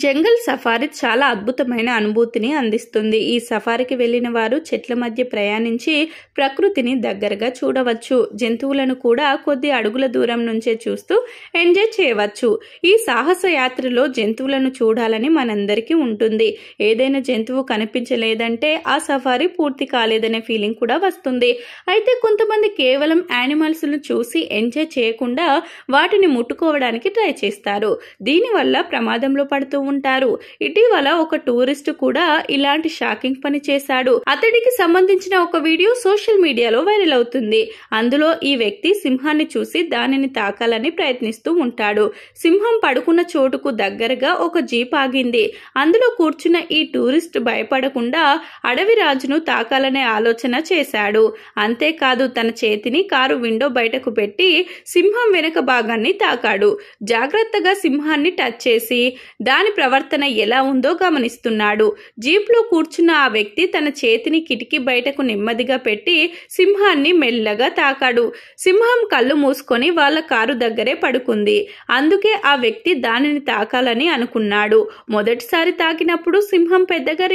జంగల్ safari చాలా అద్భుతమైన అనుభూతిని అందిస్తుంది. ఈ సఫారీకి వెళ్లిన వారు చెట్ల మధ్య ప్రయాణించి ప్రకృతిని దగ్గరగా చూడవచ్చు. జంతువులను కూడా కొద్ది అడుగుల దూరం నుంచే చూస్తూ ఎంజాయ్ చేయవచ్చు. ఈ సాహస యాత్రలో జంతువులను చూడాలని మనందరికీ ఉంటుంది. ఏదైనా జంతువు కనిపించలేదంటే ఆ సఫారీ పూర్తి కాలేదనే ఫీలింగ్ కూడా వస్తుంది. అయితే కొంతమంది కేవలం యానిమల్స్ ను చూసి ఎంజాయ్ చేయకుండా వాటిని ముట్టుకోవడానికి ట్రై చేస్తారు. దీనివల్ల ప్రమాదంలో పడుతూ ఉంటారు. ఇటీవల ఒక టూరిస్ట్ కూడా ఇలాంటి షాకింగ్ పని చేశాడు. అతడికి సంబంధించిన ఒక వీడియో సోషల్ మీడియాలో వైరల్ అవుతుంది. అందులో ఈ వ్యక్తి సింహాన్ని చూసి దానిని తాకాలని ప్రయత్నిస్తూ ఉంటాడు. సింహం పడుకున్న చోటుకు దగ్గరగా ఒక జీప్ ఆగింది. అందులో కూర్చున్న ఈ టూరిస్ట్ భయపడకుండా అడవి రాజును తాకాలనే ఆలోచన చేశాడు. అంతేకాదు తన చేతిని కారు విండో బయటకు పెట్టి సింహం వెనుక భాగాన్ని తాకాడు. జాగ్రత్తగా సింహాన్ని టచ్ చేసి దాని ప్రవర్తన ఎలా ఉందో గమనిస్తున్నాడు. జీప్లో కూర్చున్న ఆ వ్యక్తి తన చేతిని కిటికీ బయటకు నెమ్మదిగా పెట్టి సింహాన్ని మెల్లగా తాకాడు. సింహం కళ్ళు మూసుకొని వాళ్ళ కారు దగ్గరే పడుకుంది. అందుకే ఆ వ్యక్తి దానిని తాకాలని అనుకున్నాడు. మొదటిసారి తాకినప్పుడు సింహం పెద్దగా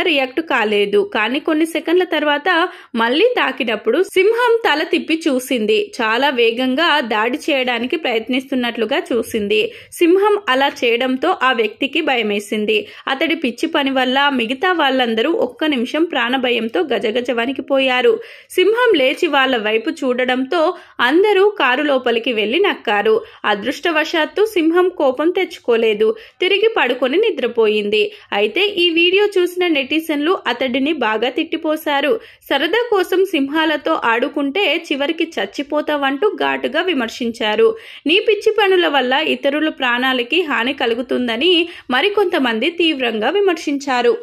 రియాక్ట్ కాలేదు. కానీ కొన్ని సెకండ్ల తర్వాత మళ్ళీ తాకినప్పుడు సింహం తల తిప్పి చూసింది. చాలా వేగంగా దాడి చేయడానికి ప్రయత్నిస్తున్నట్లుగా చూసింది. సింహం అలా చేయడంతో ఆ వ్యక్తికి భయమేసింది. అతడి పిచ్చి పని వల్ల మిగతా వాళ్ళందరూ ఒక్క నిమిషం ప్రాణభయంతో గజగజ వణికిపోయారు. సింహం లేచి వాళ్ళ వైపు చూడడంతో అందరూ కారు లోపలికి వెళ్లి నక్కారు. అదృష్టవశాత్తు సింహం కోపం తెచ్చుకోలేదు. తిరిగి పడుకొని నిద్రపోయింది. అయితే ఈ వీడియో చూసిన నెటిజన్లు అతడిని బాగా తిట్టిపోశారు. సరదా కోసం సింహాలతో ఆడుకుంటే చివరికి చచ్చిపోతావంటూ ఘాటుగా విమర్శించారు. నీ పిచ్చి పనుల వల్ల ఇతరుల ప్రాణాలకి హాని కలుగుతుందని మరికొంతమంది తీవ్రంగా విమర్శించారు.